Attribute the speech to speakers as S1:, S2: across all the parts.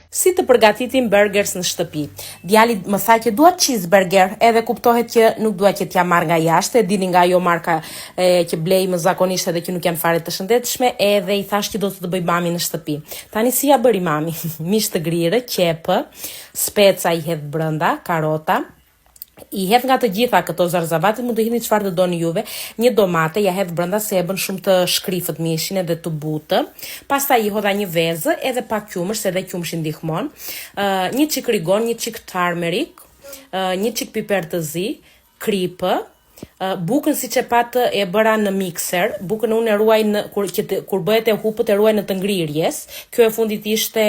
S1: Si të përgatitim burgers në shtëpi. Djali më tha që dua cheeseburger, edhe kuptohet që nuk dua që t'ja marr nga jashtë, e dini nga ajo marka që blej më zakonisht edhe që nuk janë fare të shëndetshme, edhe i thash që do të bëj mami në shtëpi. Tani si ja bëri mami? Mish të grirë, qepë, speca i hedh brenda, karota. I hedh nga të gjitha këto zarzavatet, mund të hidhni çfarë të doni juve. Një domate ja hedh brenda se e bën shumë të shkrifët mishin edhe të butë. Pastaj i hodha një vezë edhe pak qumësh, se edhe qumshi ndihmon. Një çik rigon, një çik turmeric, një çik piper të zi, kripë. Bukën siç e patë e bëra në mikser. Bukën unë e ruaj kur bëhet e hupët e ruaj në të ngrirjes. Kjo e fundit ishte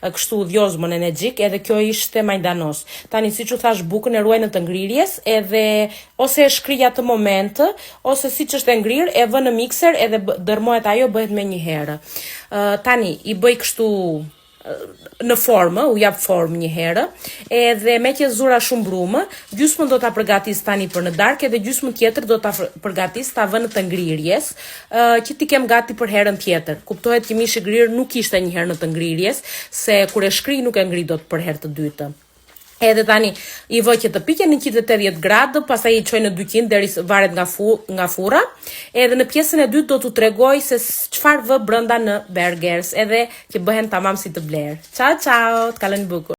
S1: kështu dhjozmë energjik, edhe kjo ishte majdanos. Tani siç u thash, bukën e ruaj në të ngrirjes, edhe ose e shkrij atë moment, ose siç është e ngrirë e vë në mikser edhe dërmohet ajo, bëhet me një herë. Tani i bëj kështu në formë, u jap formë një herë, edhe me që zura shumë brumë, gjysmën do ta përgatis tani për në darkë, edhe gjysmën tjetër do ta përgatis ta vë në të ngrirjes, që ti kem gati për herën tjetër. Kuptohet që mishi grirë nuk ishte një herë në të ngrirjes, se kur e shkri nuk e ngri dot për herë të dytë. Edhe tani i vë që të piqen në 180 gradë, pastaj i çoj në 200 deri varet nga furra. Edhe në pjesën e dytë do t'u tregoj se çfarë vë brenda në burgers, edhe që bëhen tamam si të bler. Ciao ciao, të kaloni bukur.